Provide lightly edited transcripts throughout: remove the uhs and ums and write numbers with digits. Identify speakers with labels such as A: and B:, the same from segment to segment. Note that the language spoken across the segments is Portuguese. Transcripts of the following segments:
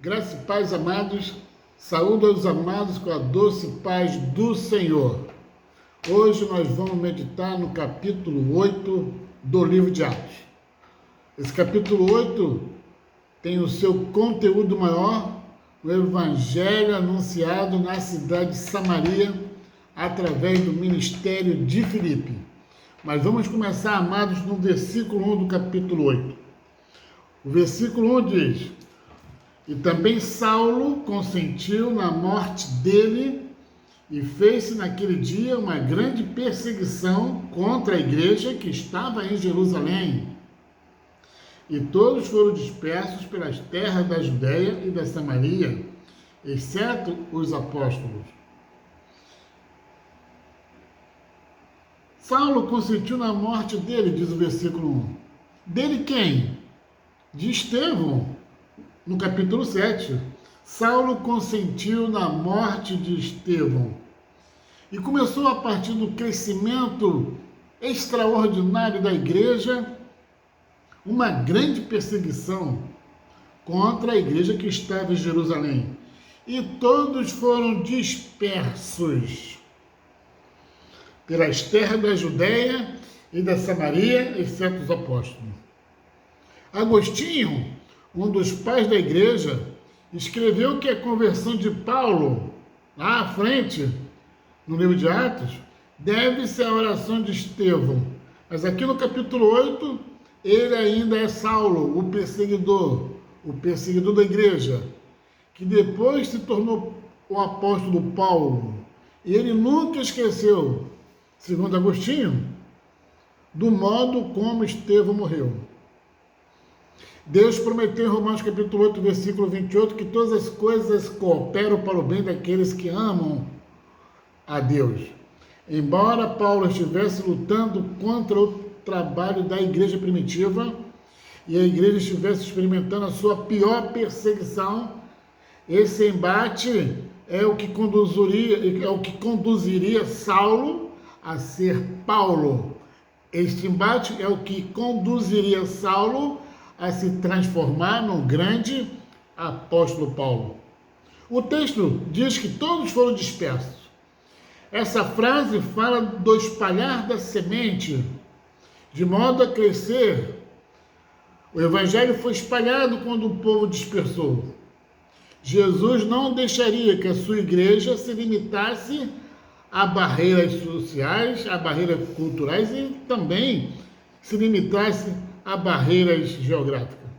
A: Graça e paz, amados. Saúde aos amados com a doce paz do Senhor. Hoje nós vamos meditar no capítulo 8 do livro de Atos. Esse capítulo 8 tem o seu conteúdo maior, o evangelho anunciado na cidade de Samaria, através do ministério de Filipe. Mas vamos começar, amados, no versículo 1 do capítulo 8. O versículo 1 diz: E também Saulo consentiu na morte dele, e fez-se naquele dia uma grande perseguição contra a igreja que estava em Jerusalém. E todos foram dispersos pelas terras da Judéia e da Samaria, exceto os apóstolos. Saulo consentiu na morte dele, diz o versículo 1. Dele quem? De Estevão. No capítulo 7, Saulo consentiu na morte de Estevão. E começou a partir do crescimento extraordinário da igreja, uma grande perseguição contra a igreja que estava em Jerusalém. E todos foram dispersos pelas terras da Judéia e da Samaria, exceto os apóstolos. Agostinho, um dos pais da igreja, escreveu que a conversão de Paulo, lá à frente, no livro de Atos, deve-se à oração de Estevão. Mas aqui no capítulo 8, ele ainda é Saulo, o perseguidor da igreja, que depois se tornou o apóstolo Paulo. E ele nunca esqueceu, segundo Agostinho, do modo como Estevão morreu. Deus prometeu em Romanos capítulo 8, versículo 28, que todas as coisas cooperam para o bem daqueles que amam a Deus. Embora Paulo estivesse lutando contra o trabalho da igreja primitiva e a igreja estivesse experimentando a sua pior perseguição, esse embate é o que conduziria Saulo a ser Paulo. Este embate é o que conduziria Saulo a se transformar num grande apóstolo Paulo. O texto diz que todos foram dispersos. Essa frase fala do espalhar da semente, de modo a crescer. O evangelho foi espalhado quando o povo dispersou. Jesus não deixaria que a sua igreja se limitasse a barreiras sociais, a barreiras culturais e também se limitasse a barreiras geográficas.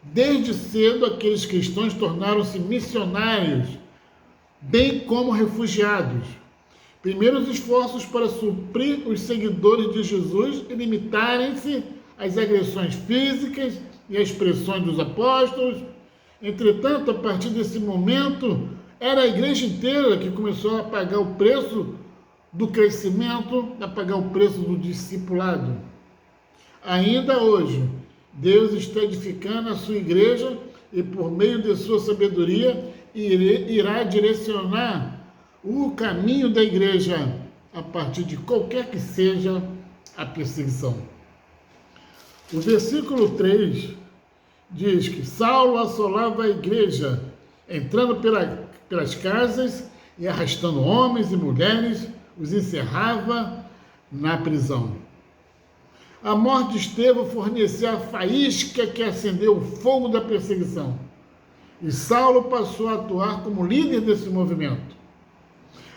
A: Desde cedo, aqueles cristãos tornaram-se missionários, bem como refugiados. Primeiros esforços para suprir os seguidores de Jesus e limitarem-se às agressões físicas e às pressões dos apóstolos. Entretanto, a partir desse momento, era a igreja inteira que começou a pagar o preço do crescimento, a pagar o preço do discipulado. Ainda hoje, Deus está edificando a sua igreja e, por meio de sua sabedoria, irá direcionar o caminho da igreja a partir de qualquer que seja a perseguição. O versículo 3 diz que Saulo assolava a igreja, entrando pelas casas e arrastando homens e mulheres, os encerrava na prisão. A morte de Estevão forneceu a faísca que acendeu o fogo da perseguição. E Saulo passou a atuar como líder desse movimento.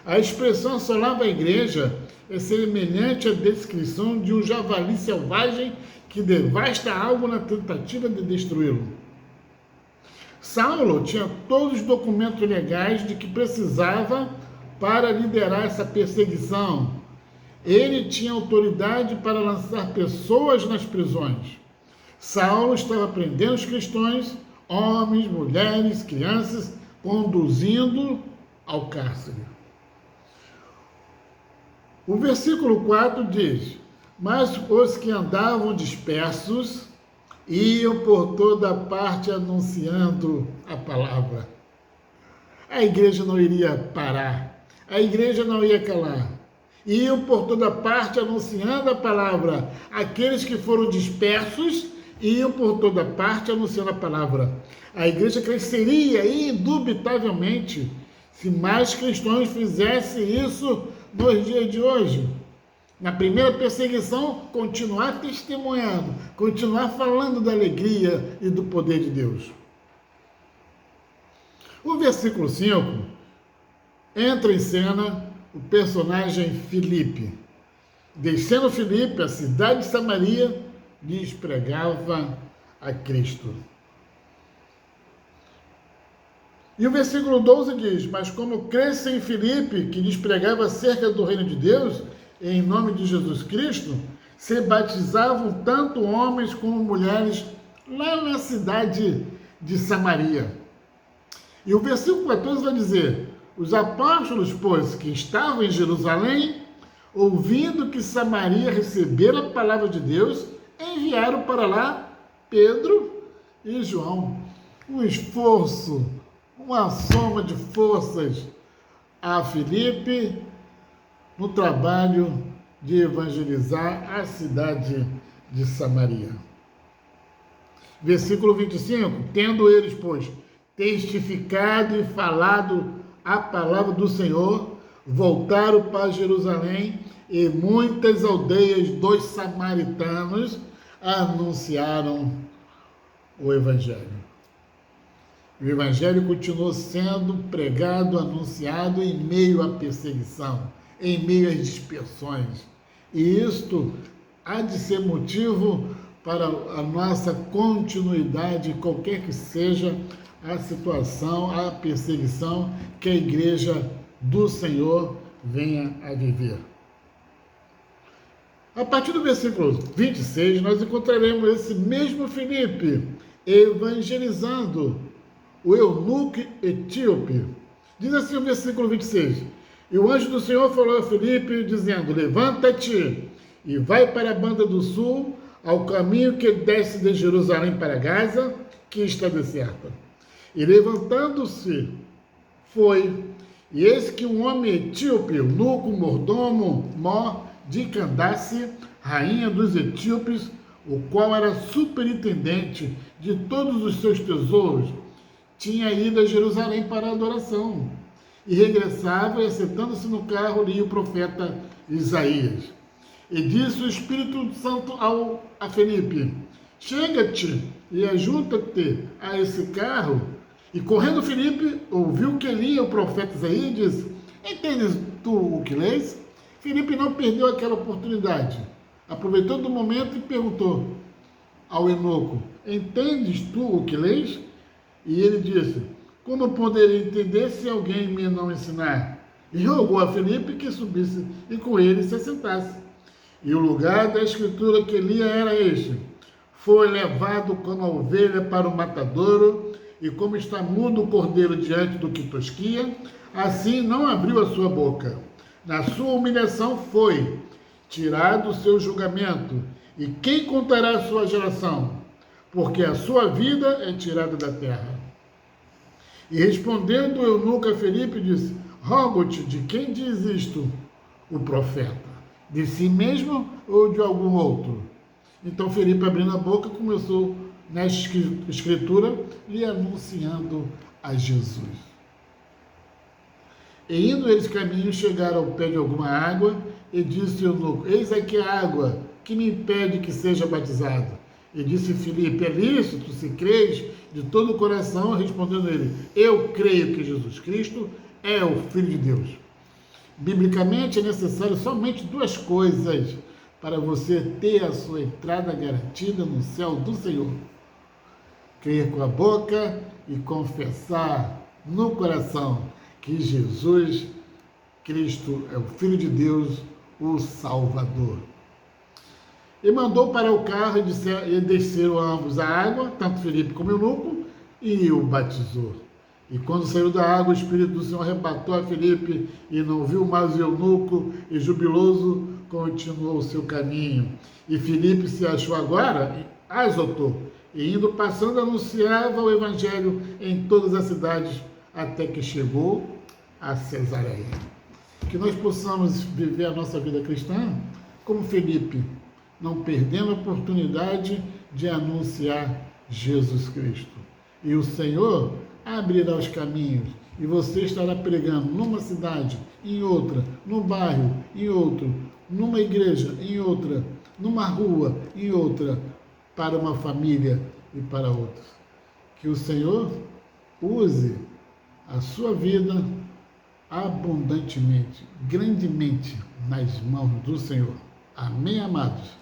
A: A expressão assolava a igreja é semelhante à descrição de um javali selvagem que devasta algo na tentativa de destruí-lo. Saulo tinha todos os documentos legais de que precisava para liderar essa perseguição. Ele tinha autoridade para lançar pessoas nas prisões. Saulo estava prendendo os cristãos, homens, mulheres, crianças, conduzindo ao cárcere. O versículo 4 diz: Mas os que andavam dispersos iam por toda parte anunciando a palavra. A igreja não iria parar, a igreja não ia calar. Iam por toda parte anunciando a palavra. Aqueles que foram dispersos iam por toda parte anunciando a palavra. A igreja cresceria indubitavelmente se mais cristãos fizessem isso nos dias de hoje. Na primeira perseguição, continuar testemunhando, continuar falando da alegria e do poder de Deus. O versículo 5 entra em cena o personagem Filipe. Descendo Filipe, a cidade de Samaria, lhes pregava a Cristo. E o versículo 12 diz: mas como cresce em Filipe, que lhes pregava acerca do reino de Deus, em nome de Jesus Cristo, se batizavam tanto homens como mulheres lá na cidade de Samaria. E o versículo 14 vai dizer: os apóstolos, pois, que estavam em Jerusalém, ouvindo que Samaria recebera a palavra de Deus, enviaram para lá Pedro e João. Um esforço, uma soma de forças a Filipe no trabalho de evangelizar a cidade de Samaria. Versículo 25: tendo eles, pois, testificado e falado a palavra do Senhor, voltaram para Jerusalém, e muitas aldeias dos samaritanos anunciaram o Evangelho. O Evangelho continuou sendo pregado, anunciado em meio à perseguição, em meio às dispersões. E isto há de ser motivo para a nossa continuidade, qualquer que seja a situação, a perseguição que a Igreja do Senhor venha a viver. A partir do versículo 26, nós encontraremos esse mesmo Filipe evangelizando o eunuco etíope. Diz assim o versículo 26: e o anjo do Senhor falou a Filipe, dizendo: levanta-te e vai para a banda do sul, ao caminho que desce de Jerusalém para Gaza, que está deserta. E levantando-se, foi. E eis que um homem etíope, eunuco, mordomo, de Candace, rainha dos etíopes, o qual era superintendente de todos os seus tesouros, tinha ido a Jerusalém para a adoração. E regressava, e assentando-se no carro, lia o profeta Isaías. E disse o Espírito Santo a Filipe: chega-te e ajunta-te a esse carro. E correndo Filipe, ouviu que lia o profeta Isaías e disse: entendes tu o que lês? Filipe não perdeu aquela oportunidade. Aproveitou do momento e perguntou ao eunuco: entendes tu o que lês? E ele disse: como poderia entender se alguém me não ensinar? E rogou a Filipe que subisse e com ele se assentasse. E o lugar da escritura que lia era este: foi levado como a ovelha para o matadouro, e como está mudo o cordeiro diante do que tosquia, assim não abriu a sua boca. Na sua humilhação foi tirado o seu julgamento. E quem contará a sua geração? Porque a sua vida é tirada da terra. E respondendo o eunuco a Filipe, disse: rogo-te, de quem diz isto o profeta? De si mesmo ou de algum outro? Então Filipe, abrindo a boca, começou nesta escritura lhe anunciando a Jesus. E indo eles caminho, chegaram ao pé de alguma água, e disse o eunuco: eis aqui a água, que me impede que seja batizado. E disse Filipe: é lícito, se crês de todo o coração? Respondendo ele: eu creio que Jesus Cristo é o Filho de Deus. Biblicamente é necessário somente duas coisas para você ter a sua entrada garantida no céu do Senhor: crer com a boca e confessar no coração que Jesus Cristo é o Filho de Deus, o Salvador. E mandou para o carro e desceram ambos a água, tanto Filipe como eunuco, e o batizou. E quando saiu da água, o Espírito do Senhor arrebatou a Filipe, e não viu mais o eunuco, e jubiloso continuou o seu caminho. E Filipe se achou agora Azoto, e indo passando anunciava o Evangelho em todas as cidades, até que chegou a Cesareia. Que nós possamos viver a nossa vida cristã como Filipe, não perdendo a oportunidade de anunciar Jesus Cristo. E o Senhor abrirá os caminhos, e você estará pregando numa cidade, em outra, num bairro, em outro, numa igreja, em outra, numa rua, em outra, para uma família e para outros. Que o Senhor use a sua vida abundantemente, grandemente nas mãos do Senhor. Amém, amados?